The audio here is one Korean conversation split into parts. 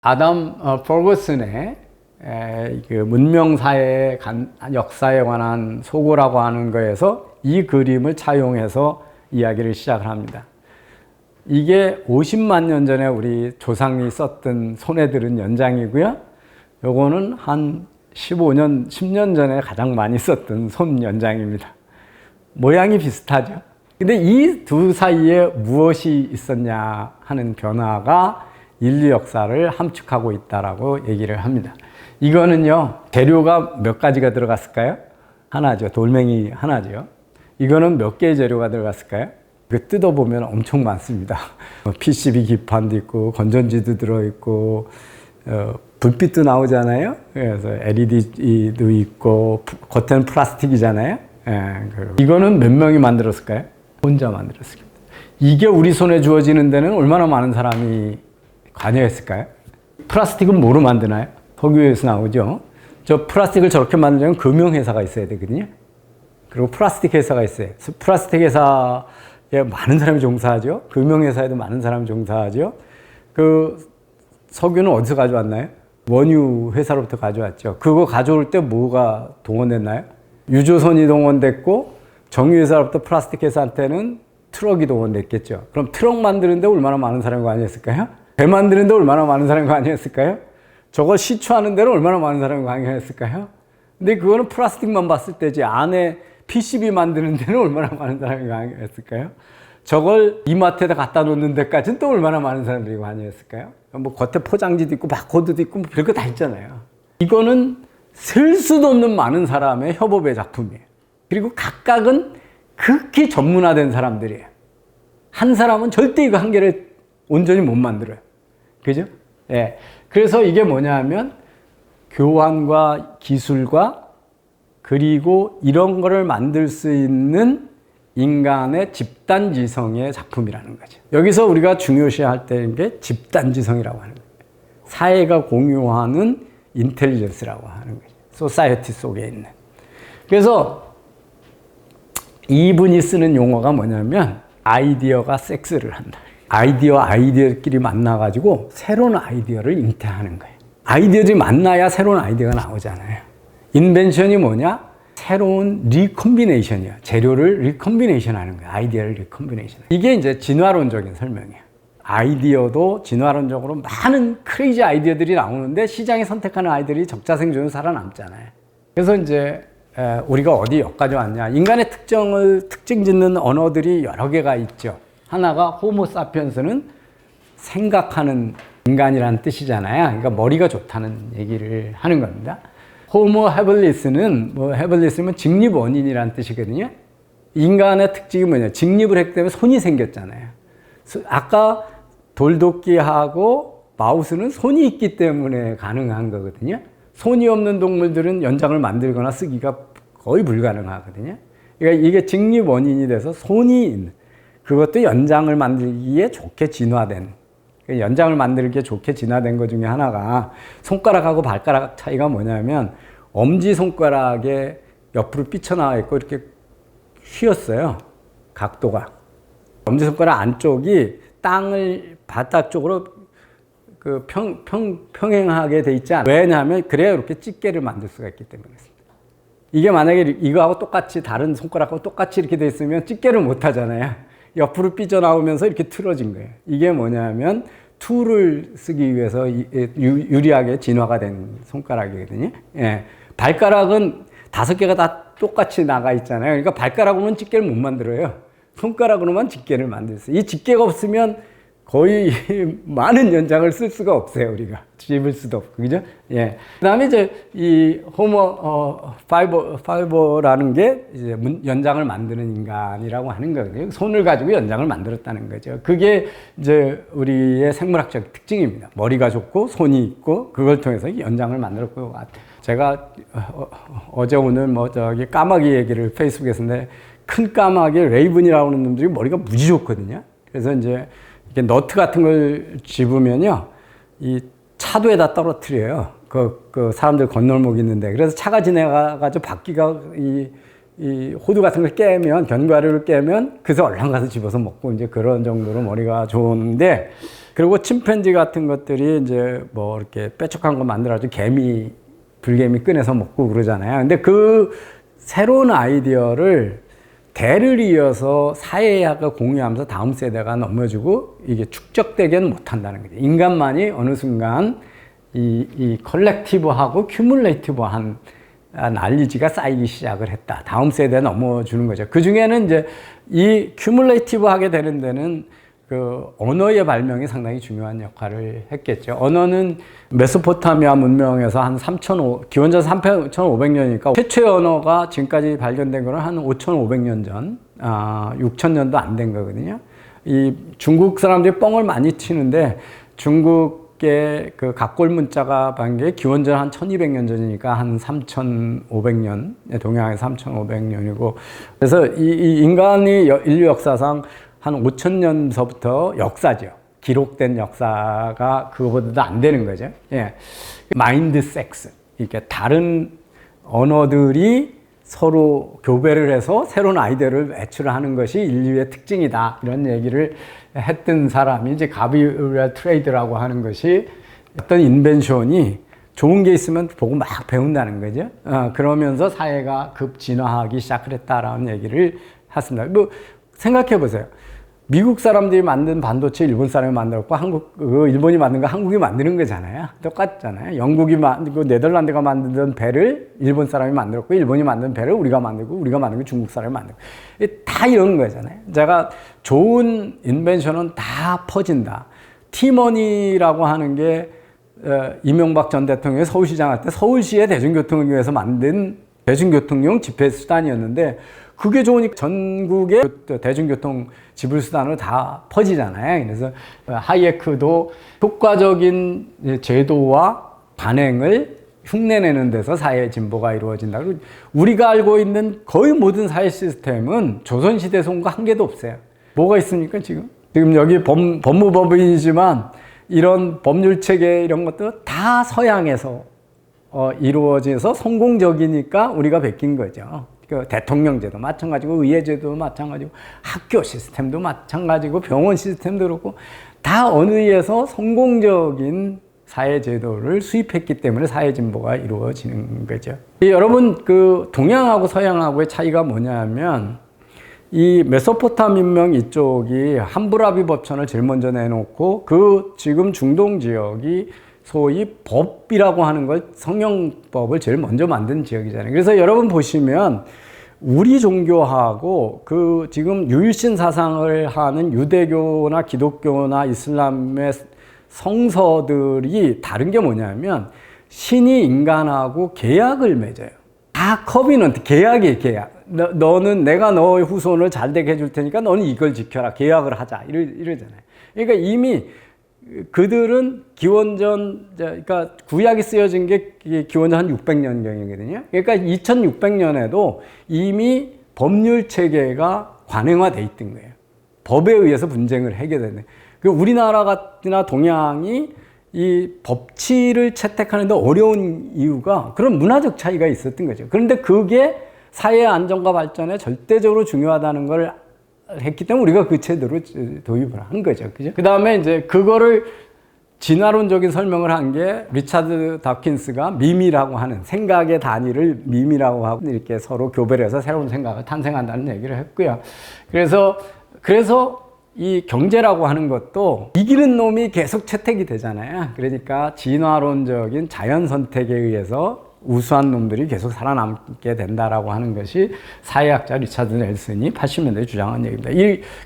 아담 퍼거슨의 그 문명사의 역사에 관한 소고라고 하는 거에서 이 그림을 차용해서 이야기를 시작을 합니다. 이게 50만 년 전에 우리 조상이 썼던 손에 들은 연장이고요. 요거는 한 15년, 10년 전에 가장 많이 썼던 손 연장입니다. 모양이 비슷하죠. 근데 이 두 사이에 무엇이 있었냐 하는 변화가 인류 역사를 함축하고 있다라고 얘기를 합니다. 이거는요, 재료가 몇 가지가 들어갔을까요? 하나죠. 돌멩이 하나죠. 이거는 몇 개의 재료가 들어갔을까요? 그 뜯어보면 엄청 많습니다. PCB 기판도 있고, 건전지도 들어있고, 불빛도 나오잖아요. 그래서 LED도 있고, 겉에는 플라스틱이잖아요. 이거는 몇 명이 만들었을까요? 혼자 만들었습니다. 이게 우리 손에 주어지는 데는 얼마나 많은 사람이 관여했을까요? 플라스틱은 뭐로 만드나요? 석유에서 나오죠. 저 플라스틱을 저렇게 만들려면 금융회사가 있어야 되거든요. 그리고 플라스틱 회사가 있어요. 플라스틱 회사에 많은 사람이 종사하죠. 금융회사에도 많은 사람이 종사하죠. 그 석유는 어디서 가져왔나요? 원유 회사로부터 가져왔죠. 그거 가져올 때 뭐가 동원됐나요? 유조선이 동원됐고, 정유회사로부터 플라스틱 회사한테는 트럭이 동원됐겠죠. 그럼 트럭 만드는데 얼마나 많은 사람이 관여했을까요? 배 만드는데 얼마나 많은 사람이 관여했을까요? 저걸 시추하는 데는 얼마나 많은 사람이 관여했을까요? 근데 그거는 플라스틱만 봤을 때지, 안에 PCB 만드는 데는 얼마나 많은 사람이 관여했을까요? 저걸 이마트에다 갖다 놓는 데까지는 또 얼마나 많은 사람들이 관여했을까요? 뭐 겉에 포장지도 있고 바코드도 있고 뭐 별거 다 있잖아요. 이거는 셀 수도 없는 많은 사람의 협업의 작품이에요. 그리고 각각은 극히 전문화된 사람들이에요. 한 사람은 절대 이거 한 개를 온전히 못 만들어요. 그죠? 예. 그래서 이게 뭐냐면 교환과 기술과 그리고 이런 거를 만들 수 있는 인간의 집단지성의 작품이라는 거죠. 여기서 우리가 중요시할 때인 게 집단지성이라고 하는 거예요. 사회가 공유하는 인텔리전스라고 하는 거죠. 소사이어티 속에 있는. 그래서 이분이 쓰는 용어가 뭐냐면 아이디어가 섹스를 한다. 아이디어끼리 만나가지고 새로운 아이디어를 잉태하는 거예요. 아이디어들이 만나야 새로운 아이디어가 나오잖아요. 인벤션이 뭐냐? 새로운 리컴비네이션이야. 재료를 리컴비네이션 하는 거야. 아이디어를 리컴비네이션. 이게 이제 진화론적인 설명이에요. 아이디어도 진화론적으로 많은 크레이지 아이디어들이 나오는데 시장이 선택하는 아이들이 적자생존으로 살아남잖아요. 그래서 이제 우리가 어디 여기까지 왔냐. 인간의 특징 짓는 언어들이 여러 개가 있죠. 하나가 호모 사피엔스는 생각하는 인간이라는 뜻이잖아요. 그러니까 머리가 좋다는 얘기를 하는 겁니다. 호모 헤블리스는 헤블리스면 직립원인이라는 뜻이거든요. 인간의 특징이 뭐냐? 직립을 했기 때문에 손이 생겼잖아요. 아까 돌도끼하고 마우스는 손이 있기 때문에 가능한 거거든요. 손이 없는 동물들은 연장을 만들거나 쓰기가 거의 불가능하거든요. 그러니까 이게 직립 원인이 돼서 손이 있는, 그것도 연장을 만들기에 좋게 진화된, 연장을 만들기에 좋게 진화된 것 중에 하나가 손가락하고 발가락 차이가 뭐냐면 엄지손가락에 옆으로 삐쳐나와 있고 이렇게 휘었어요. 각도가. 엄지손가락 안쪽이 땅을 바닥 쪽으로 그 평행하게 돼 있지 않아요. 왜냐하면 그래야 이렇게 집게를 만들 수가 있기 때문에 그렇습니다. 이게 만약에 이거하고 똑같이 다른 손가락하고 똑같이 이렇게 돼 있으면 집게를 못 하잖아요. 옆으로 삐져나오면서 이렇게 틀어진 거예요. 이게 뭐냐면 툴을 쓰기 위해서 유리하게 진화가 된 손가락이거든요. 예. 발가락은 5개가 다 똑같이 나가 있잖아요. 그러니까 발가락으로는 집게를 못 만들어요. 손가락으로만 집게를 만들 수 있어요. 이 집게가 없으면 거의 많은 연장을 쓸 수가 없어요, 우리가. 집을 수도 없고, 그죠? 예. 그 다음에 이제 이 호모 파이버라는 게 이제 연장을 만드는 인간이라고 하는 거거든요. 손을 가지고 연장을 만들었다는 거죠. 그게 이제 우리의 생물학적 특징입니다. 머리가 좋고, 손이 있고, 그걸 통해서 연장을 만들었고, 것 같아요. 제가 어제 오늘 까마귀 얘기를 페이스북에서 했는데, 큰 까마귀 레이븐이라고 하는 놈들이 머리가 무지 좋거든요. 그래서 이제 이렇게 너트 같은 걸 집으면요, 이 차도에다 떨어뜨려요. 그 사람들 건널목 있는데. 그래서 차가 지나가가지고 바퀴가 이 호두 같은 걸 깨면, 견과류를 깨면 그래서 얼른 가서 집어서 먹고 이제 그런 정도로 머리가 좋은데, 그리고 침팬지 같은 것들이 이제 뭐 이렇게 뾰족한 거 만들어가지고 불개미 꺼내서 먹고 그러잖아요. 근데 그 새로운 아이디어를 대를 이어서 사회학을 공유하면서 다음 세대가 넘어주고 이게 축적되게는 못한다는 거죠. 인간만이 어느 순간 이 컬렉티브하고 큐뮬레이티브한 난리지가 쌓이기 시작을 했다. 다음 세대에 넘어주는 거죠. 그 중에는 이제 이 큐뮬레이티브 하게 되는 데는 그 언어의 발명이 상당히 중요한 역할을 했겠죠. 언어는 메소포타미아 문명에서 한 기원전 3,500년이니까 최초의 언어가 지금까지 발견된 거는 한 5,500년 전, 6,000년도 안 된 거거든요. 이 중국 사람들이 뻥을 많이 치는데 중국의 그 각골 문자가 반 게 기원전 한 1,200년 전이니까 한 3,500년, 동양의 3,500년이고, 그래서 이 인간이 인류 역사상 한 5,000년서부터 역사죠. 기록된 역사가 그거보다도 안 되는 거죠. 예. 마인드 섹스. 이렇게 다른 언어들이 서로 교배를 해서 새로운 아이디어를 외출하는 것이 인류의 특징이다. 이런 얘기를 했던 사람이 이제 가브리엘 트레이드라고 하는 것이 어떤 인벤션이 좋은 게 있으면 보고 막 배운다는 거죠. 그러면서 사회가 급진화하기 시작을 했다라는 얘기를 했습니다. 뭐 생각해 보세요. 미국 사람들이 만든 반도체 일본 사람이 만들었고 일본이 만든 거 한국이 만드는 거잖아요. 똑같잖아요. 영국이 만들고 네덜란드가 만든 배를 일본 사람이 만들었고 일본이 만든 배를 우리가 만들고 우리가 만든 거 중국 사람이 만들고 다 이런 거잖아요. 제가 좋은 인벤션은 다 퍼진다. 티머니라고 하는 게 이명박 전 대통령이 서울시장 할 때 서울시의 대중교통을 위해서 만든 대중교통용 집회 수단이었는데 그게 좋으니까 전국의 대중교통 지불 수단으로 다 퍼지잖아요. 그래서 하이에크도 효과적인 제도와 관행을 흉내내는 데서 사회 진보가 이루어진다. 그리고 우리가 알고 있는 거의 모든 사회 시스템은 조선시대 손과 한 개도 없어요. 뭐가 있습니까, 지금? 지금 여기 법무법인이지만 이런 법률 체계 이런 것도 다 서양에서 이루어져서 성공적이니까 우리가 베낀 거죠. 그 대통령제도 마찬가지고 의회제도 마찬가지고 학교 시스템도 마찬가지고 병원 시스템도 그렇고 다 언어에서 성공적인 사회제도를 수입했기 때문에 사회진보가 이루어지는 거죠. 여러분 그 동양하고 서양하고의 차이가 뭐냐면 이 메소포타미아 문명 이쪽이 함부라비 법천을 제일 먼저 내놓고 그 지금 중동 지역이 소위 법이라고 하는 걸 성경법을 제일 먼저 만든 지역이잖아요. 그래서 여러분 보시면 우리 종교하고 그 지금 유일신 사상을 하는 유대교나 기독교나 이슬람의 성서들이 다른 게 뭐냐면 신이 인간하고 계약을 맺어요. 다 커비넌트, 계약이에요, 계약. 너는 내가 너의 후손을 잘 되게 해줄 테니까 너는 이걸 지켜라. 계약을 하자. 이러잖아요. 그러니까 이미 그들은 기원전, 그러니까 구약이 쓰여진 게 기원전 한 600년경이거든요. 그러니까 2600년에도 이미 법률 체계가 관행화돼 있던 거예요. 법에 의해서 분쟁을 해결되는. 우리나라나 동양이 이 법치를 채택하는데 어려운 이유가 그런 문화적 차이가 있었던 거죠. 그런데 그게 사회 안정과 발전에 절대적으로 중요하다는 걸 했기 때문에 우리가 그 제도를 도입을 한 거죠. 그죠? 그 다음에 이제 그거를 진화론적인 설명을 한 게 리차드 다킨스가 밈이라고 하는 생각의 단위를 밈이라고 하고 이렇게 서로 교배를 해서 새로운 생각을 탄생한다는 얘기를 했고요. 그래서 이 경제라고 하는 것도 이기는 놈이 계속 채택이 되잖아요. 그러니까 진화론적인 자연 선택에 의해서 우수한 놈들이 계속 살아남게 된다라고 하는 것이 사회학자 리차드 넬슨이 80년대에 주장한 얘기입니다.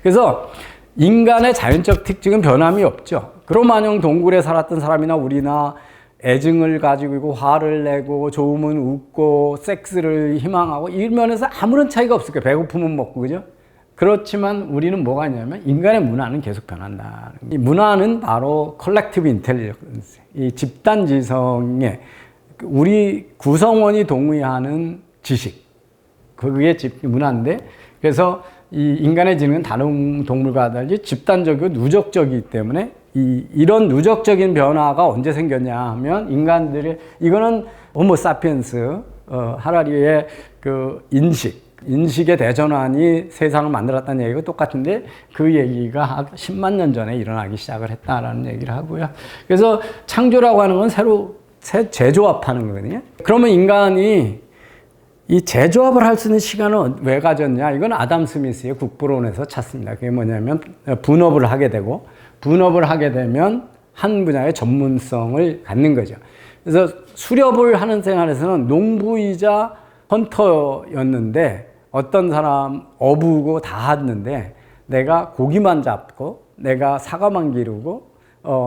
그래서 인간의 자연적 특징은 변함이 없죠. 크로마뇽 동굴에 살았던 사람이나 우리나 애증을 가지고 있고 화를 내고 좋으면 웃고 섹스를 희망하고 이 면에서 아무런 차이가 없을 거예요. 배고프면 먹고, 그죠? 그렇지만 우리는 뭐가 있냐면 인간의 문화는 계속 변한다. 이 문화는 바로 컬렉티브 인텔리전스, 이 집단 지성의 우리 구성원이 동의하는 지식, 그게 문화인데, 그래서 이 인간의 지능은 다른 동물과 달리 집단적이고 누적적이기 때문에 이런 누적적인 변화가 언제 생겼냐 하면 이거는 호모 사피엔스, 하라리의 그 인식, 인식의 대전환이 세상을 만들었다는 얘기가 똑같은데 그 얘기가 10만 년 전에 일어나기 시작을 했다라는 얘기를 하고요. 그래서 창조라고 하는 건 새로 재조합하는 거거든요. 그러면 인간이 이 재조합을 할 수 있는 시간은 왜 가졌냐? 이건 아담 스미스의 국부론에서 찾습니다. 그게 뭐냐면 분업을 하게 되고 분업을 하게 되면 한 분야의 전문성을 갖는 거죠. 그래서 수렵을 하는 생활에서는 농부이자 헌터였는데 어떤 사람 어부고 다 했는데 내가 고기만 잡고 내가 사과만 기르고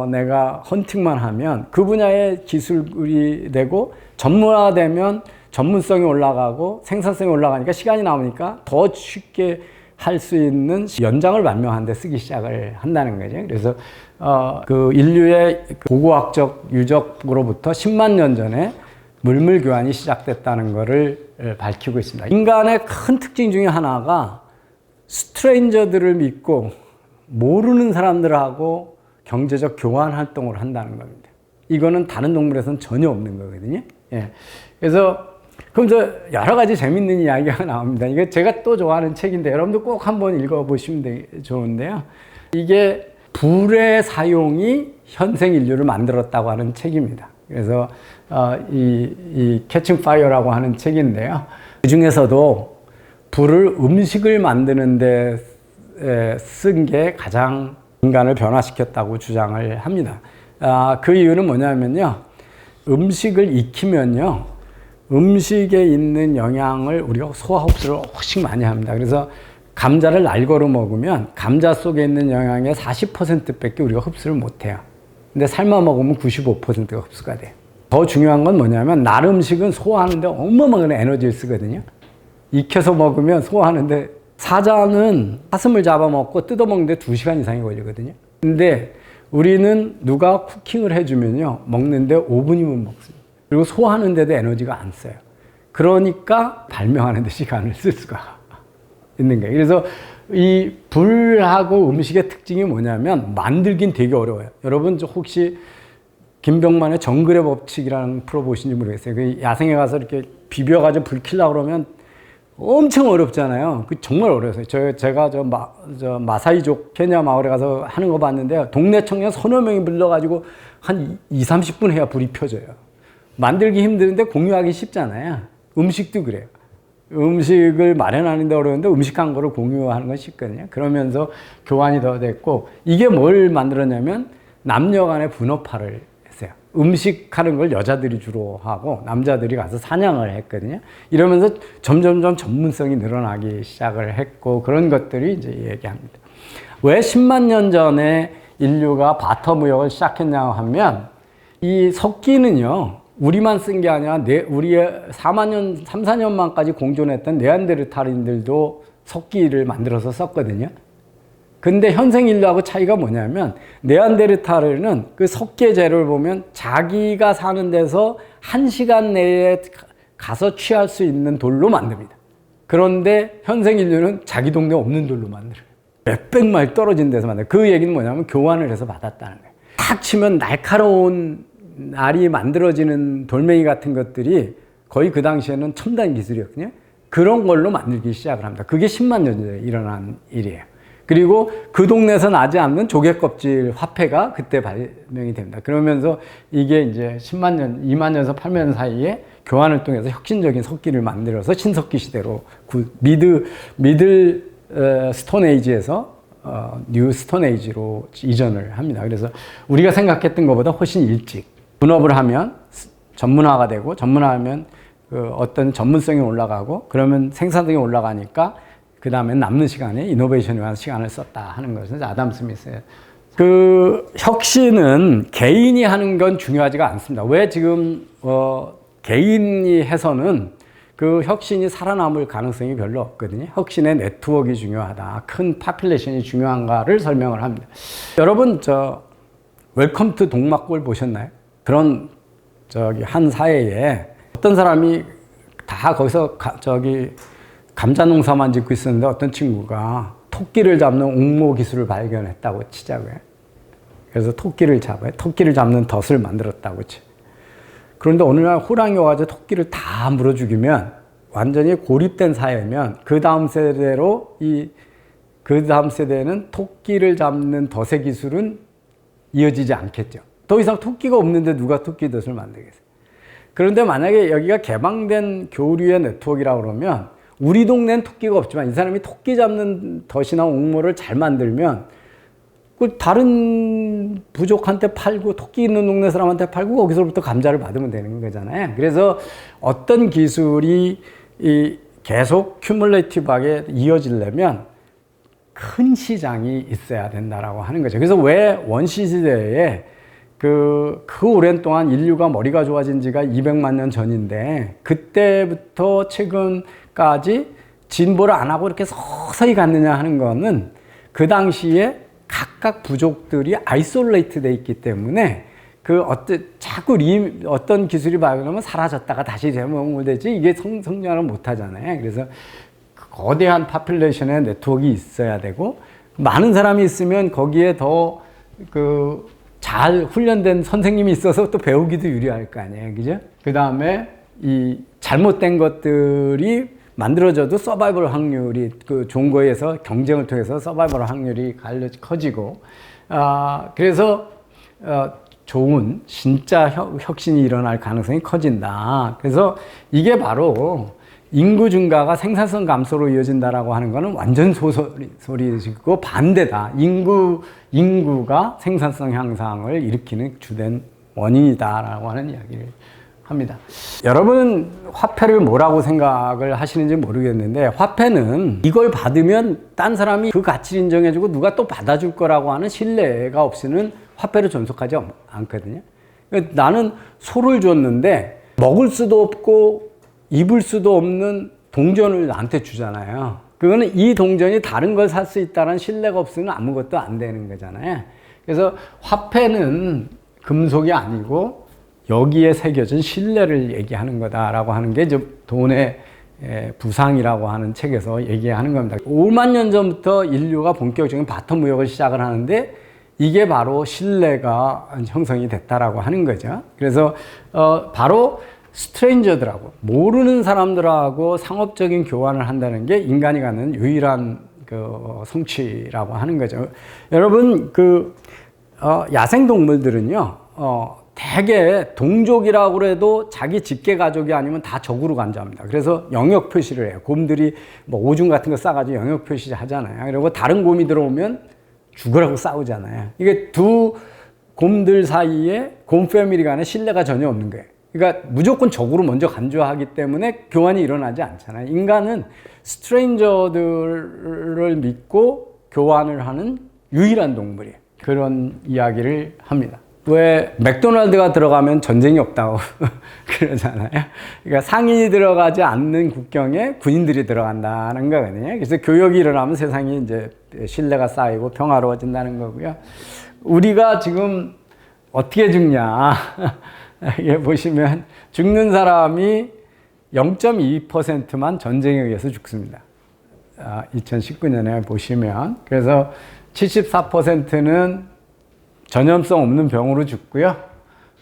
내가 헌팅만 하면 그 분야의 기술이 되고 전문화되면 전문성이 올라가고 생산성이 올라가니까 시간이 남으니까 더 쉽게 할 수 있는 연장을 만명하는 데 쓰기 시작을 한다는 거죠. 그래서 그 인류의 고고학적 유적으로부터 10만 년 전에 물물 교환이 시작됐다는 것을 밝히고 있습니다. 인간의 큰 특징 중에 하나가 스트레인저들을 믿고 모르는 사람들하고 경제적 교환 활동을 한다는 겁니다. 이거는 다른 동물에서는 전혀 없는 거거든요. 예. 그래서 그럼 여러 가지 재밌는 이야기가 나옵니다. 이게 제가 또 좋아하는 책인데 여러분도 꼭 한번 읽어보시면 좋은데요. 이게 불의 사용이 현생 인류를 만들었다고 하는 책입니다. 그래서 이 캐칭 파이어라고 하는 책인데요. 그 중에서도 불을 음식을 만드는 데 쓴 게 가장 인간을 변화시켰다고 주장을 합니다. 그 이유는 뭐냐면요. 음식을 익히면요. 음식에 있는 영양을 우리가 소화 흡수를 훨씬 많이 합니다. 그래서 감자를 날거로 먹으면 감자 속에 있는 영양의 40%밖에 우리가 흡수를 못해요. 근데 삶아 먹으면 95%가 흡수가 돼요. 더 중요한 건 뭐냐면 날 음식은 소화하는데 어마어마한 에너지를 쓰거든요. 익혀서 먹으면 소화하는데 사자는 사슴을 잡아먹고 뜯어먹는데 2시간 이상이 걸리거든요. 근데 우리는 누가 쿠킹을 해주면요. 먹는데 5분이면 먹습니다. 그리고 소화하는 데도 에너지가 안 써요. 그러니까 발명하는 데 시간을 쓸 수가 있는 거예요. 그래서 이 불하고 음식의 특징이 뭐냐면 만들긴 되게 어려워요. 여러분 혹시 김병만의 정글의 법칙이라는 프로 보신지 모르겠어요. 그 야생에 가서 이렇게 비벼가지고 불 켜려고 그러면 엄청 어렵잖아요. 그 정말 어려워요. 제가 마사이족 케냐 마을에 가서 하는 거 봤는데요. 동네 청년 서너 명이 불러가지고 한 20-30분 해야 불이 펴져요. 만들기 힘드는데 공유하기 쉽잖아요. 음식도 그래요. 음식을 마련하는데 어려운데 음식한 거를 공유하는 건 쉽거든요. 그러면서 교환이 더 됐고 이게 뭘 만들었냐면 남녀 간의 분업화를 했어요. 음식하는 걸 여자들이 주로 하고 남자들이 가서 사냥을 했거든요. 이러면서 점점점 전문성이 늘어나기 시작을 했고 그런 것들이 이제 얘기합니다. 왜 10만 년 전에 인류가 바터 무역을 시작했냐고 하면 이 석기는요. 우리만 쓴 게 아니라 우리의 3, 4년만까지 공존했던 네안데르탈인들도 석기를 만들어서 썼거든요. 근데 현생 인류하고 차이가 뭐냐면 네안데르탈은 그 석기의 재료를 보면 자기가 사는 데서 1시간 내에 가서 취할 수 있는 돌로 만듭니다. 그런데 현생 인류는 자기 동네에 없는 돌로 만들어요. 몇백 마일 떨어진 데서 만들어요. 그 얘기는 뭐냐면 교환을 해서 받았다는 거예요. 탁 치면 날카로운 날이 만들어지는 돌멩이 같은 것들이 거의 그 당시에는 첨단 기술이었거든요. 그런 걸로 만들기 시작을 합니다. 그게 10만 년 전에 일어난 일이에요. 그리고 그 동네에서 나지 않는 조개껍질 화폐가 그때 발명이 됩니다. 그러면서 이게 이제 10만 년, 2만 년에서 8만 년 사이에 교환을 통해서 혁신적인 석기를 만들어서 신석기 시대로 미들 스톤 에이지에서 뉴 스톤 에이지로 이전을 합니다. 그래서 우리가 생각했던 것보다 훨씬 일찍 분업을 하면 전문화가 되고 전문화하면 어떤 전문성이 올라가고 그러면 생산성이 올라가니까 그 다음에 남는 시간에 이노베이션에 관한 시간을 썼다 하는 것은 아담 스미스예요. 그 혁신은 개인이 하는 건 중요하지가 않습니다. 왜 지금 개인이 해서는 그 혁신이 살아남을 가능성이 별로 없거든요. 혁신의 네트워크가 중요하다. 큰 파퓰레이션이 중요한가를 설명을 합니다. 여러분 웰컴 투 동막골 보셨나요? 그런 한 사회에 어떤 사람이 다 거기서 감자 농사만 짓고 있었는데 어떤 친구가 토끼를 잡는 옥모 기술을 발견했다고 치자고요. 그래서 토끼를 잡아요. 토끼를 잡는 덫을 만들었다고 치. 그런데 어느 날 호랑이 와가지고 토끼를 다 물어 죽이면 완전히 고립된 사회면 그 다음 세대로 그 다음 세대는 토끼를 잡는 덫의 기술은 이어지지 않겠죠. 더 이상 토끼가 없는데 누가 토끼 덫을 만들겠어요. 그런데 만약에 여기가 개방된 교류의 네트워크라고 그러면 우리 동네는 토끼가 없지만 이 사람이 토끼 잡는 덫이나 옥모를 잘 만들면 그 다른 부족한테 팔고 토끼 있는 동네 사람한테 팔고 거기서부터 감자를 받으면 되는 거잖아요. 그래서 어떤 기술이 계속 큐뮬레이티브하게 이어지려면 큰 시장이 있어야 된다라고 하는 거죠. 그래서 왜 원시 시대에 그 오랜 동안 인류가 머리가 좋아진 지가 200만 년 전인데 그때부터 최근까지 진보를 안 하고 이렇게 서서히 갔느냐 하는 거는 그 당시에 각각 부족들이 아이솔레이트 돼 있기 때문에 자꾸 어떤 기술이 발견하면 사라졌다가 다시 재목되지 이게 성장을 못 하잖아요. 그래서 거대한 파퓰레이션의 네트워크가 있어야 되고 많은 사람이 있으면 거기에 더 잘 훈련된 선생님이 있어서 또 배우기도 유리할 거 아니에요. 그죠? 그 다음에 이 잘못된 것들이 만들어져도 서바이벌 확률이 좋은 거에서 경쟁을 통해서 서바이벌 확률이 커지고 그래서 좋은 진짜 혁신이 일어날 가능성이 커진다. 그래서 이게 바로 인구 증가가 생산성 감소로 이어진다라고 하는 거는 완전 소리이고 반대다. 인구가 생산성 향상을 일으키는 주된 원인이다라고 하는 이야기를 합니다. 여러분은 화폐를 뭐라고 생각을 하시는지 모르겠는데 화폐는 이걸 받으면 딴 사람이 그 가치를 인정해주고 누가 또 받아줄 거라고 하는 신뢰가 없이는 화폐를 존속하지 않거든요. 나는 소를 줬는데 먹을 수도 없고 입을 수도 없는 동전을 나한테 주잖아요. 그거는 이 동전이 다른 걸 살 수 있다는 신뢰가 없으면 아무것도 안 되는 거잖아요. 그래서 화폐는 금속이 아니고 여기에 새겨진 신뢰를 얘기하는 거다라고 하는 게 돈의 부상이라고 하는 책에서 얘기하는 겁니다. 5만 년 전부터 인류가 본격적인 바텀 무역을 시작을 하는데 이게 바로 신뢰가 형성이 됐다라고 하는 거죠. 그래서 바로 스트레인저들하고 모르는 사람들하고 상업적인 교환을 한다는 게 인간이 갖는 유일한 성취라고 하는 거죠. 여러분 야생 동물들은요 대개 동족이라고 해도 자기 직계 가족이 아니면 다 적으로 간주합니다. 그래서 영역 표시를 해요. 곰들이 오줌 같은 거 싸가지고 영역 표시 하잖아요. 그리고 다른 곰이 들어오면 죽으라고 싸우잖아요. 이게 두 곰들 사이에 곰 패밀리 간에 신뢰가 전혀 없는 거예요. 그러니까 무조건 적으로 먼저 간주하기 때문에 교환이 일어나지 않잖아요. 인간은 스트레인저들을 믿고 교환을 하는 유일한 동물이에요. 그런 이야기를 합니다. 왜 맥도날드가 들어가면 전쟁이 없다고 그러잖아요. 그러니까 상인이 들어가지 않는 국경에 군인들이 들어간다는 거거든요. 그래서 교역이 일어나면 세상이 이제 신뢰가 쌓이고 평화로워진다는 거고요. 우리가 지금 어떻게 죽냐. 이게 보시면 죽는 사람이 0.2%만 전쟁에 의해서 죽습니다. 2019년에 보시면. 그래서 74%는 전염성 없는 병으로 죽고요.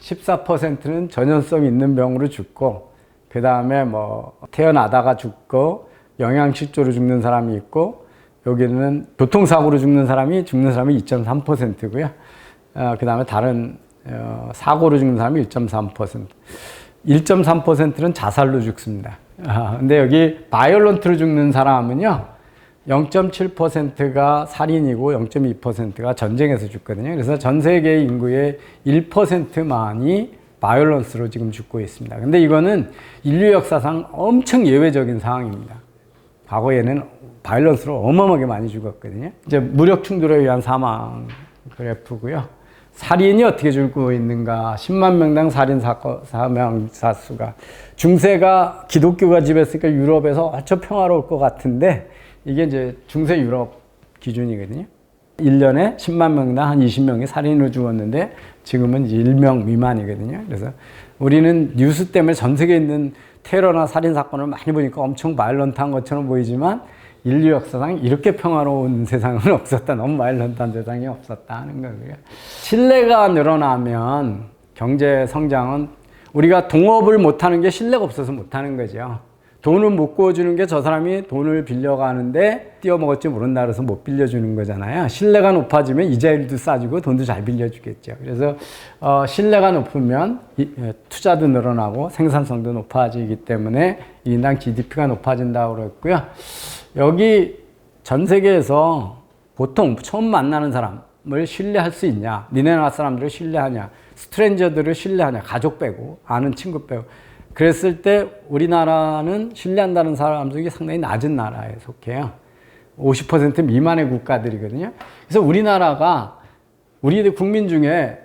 14%는 전염성 있는 병으로 죽고, 그 다음에 태어나다가 죽고, 영양실조로 죽는 사람이 있고, 여기는 교통사고로 죽는 사람이 2.3%고요. 그 다음에 다른 사고로 죽는 사람이 1.3%. 1.3%는 자살로 죽습니다. 근데 여기 바이올런트로 죽는 사람은요, 0.7%가 살인이고 0.2%가 전쟁에서 죽거든요. 그래서 전 세계 인구의 1%만이 바이올런스로 지금 죽고 있습니다. 근데 이거는 인류 역사상 엄청 예외적인 상황입니다. 과거에는 바이올런스로 어마어마하게 많이 죽었거든요. 이제 무력 충돌에 의한 사망 그래프고요. 살인이 어떻게 줄고 있는가? 10만 명당 살인 사망자 수가. 중세가 기독교가 지배했으니까 유럽에서 어쩌 평화로울 것 같은데 이게 이제 중세 유럽 기준이거든요. 1년에 10만 명당 한 20명이 살인으로 죽었는데 지금은 1명 미만이거든요. 그래서 우리는 뉴스 때문에 전 세계에 있는 테러나 살인 사건을 많이 보니까 엄청 바이올런트한 것처럼 보이지만 인류 역사상 이렇게 평화로운 세상은 없었다. 너무 바이올런트한 세상이 없었다 하는 거고요. 신뢰가 늘어나면 경제 성장은 우리가 동업을 못하는 게 신뢰가 없어서 못하는 거죠. 돈을 못 구워주는 게 저 사람이 돈을 빌려가는데 띄어먹을지 모른다 그래서 못 빌려주는 거잖아요. 신뢰가 높아지면 이자율도 싸지고 돈도 잘 빌려주겠죠. 그래서 신뢰가 높으면 투자도 늘어나고 생산성도 높아지기 때문에 인당 GDP가 높아진다고 그랬고요. 여기 전 세계에서 보통 처음 만나는 사람을 신뢰할 수 있냐, 니네 나라 사람들을 신뢰하냐, 스트레인저들을 신뢰하냐, 가족 빼고 아는 친구 빼고, 그랬을 때 우리나라는 신뢰한다는 사람들이 상당히 낮은 나라에 속해요. 50% 미만의 국가들이거든요. 그래서 우리나라가 우리 국민 중에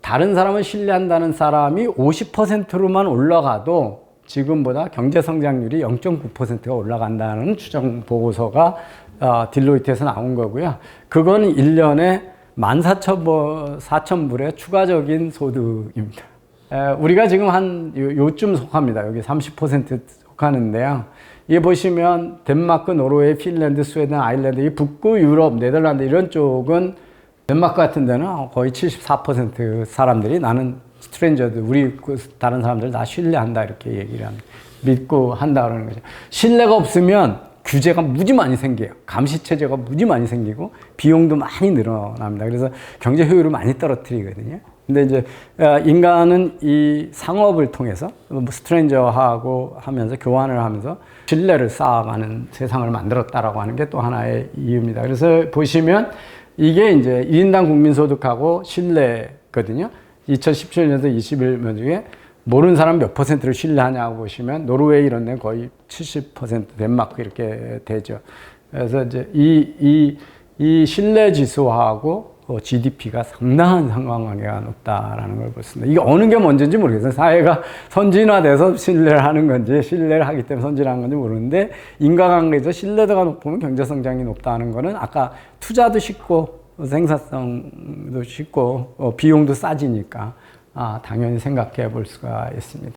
다른 사람을 신뢰한다는 사람이 50%로만 올라가도 지금보다 경제 성장률이 0.9%가 올라간다는 추정 보고서가 딜로이트에서 나온 거고요. 그건 1년에 14,000불의 추가적인 소득입니다. 우리가 지금 한 요쯤 속합니다. 여기 30% 속하는데요. 이게 보시면 덴마크, 노르웨이, 핀란드, 스웨덴, 아일랜드, 이 북부 유럽, 네덜란드 이런 쪽은 덴마크 같은 데는 거의 74% 사람들이 나는 스트레인저들, 우리 다른 사람들 다 신뢰한다 이렇게 얘기를 합니다. 믿고 한다 그러는 거죠. 신뢰가 없으면 규제가 무지 많이 생겨요. 감시 체제가 무지 많이 생기고 비용도 많이 늘어납니다. 그래서 경제 효율을 많이 떨어뜨리거든요. 근데 이제 인간은 이 상업을 통해서 스트레인저하고 하면서 교환을 하면서 신뢰를 쌓아가는 세상을 만들었다라고 하는 게 또 하나의 이유입니다. 그래서 보시면 이게 이제 1인당 국민소득하고 신뢰거든요. 2017년도 21명 중에 모르는 사람 몇 퍼센트를 신뢰하냐고 보시면 노르웨이 이런 데는 거의 70%, 덴마크 이렇게 되죠. 그래서 이제 이 신뢰 지수하고 GDP가 상당한 상관관계가 높다라는 걸 볼 수 있습니다. 이게 어느 게 먼저인지 모르겠어요. 사회가 선진화돼서 신뢰를 하는 건지 신뢰를 하기 때문에 선진화한 건지 모르는데 인과관계에서 신뢰도가 높으면 경제성장이 높다는 거는 아까 투자도 쉽고 생산성도 쉽고 비용도 싸지니까 당연히 생각해 볼 수가 있습니다.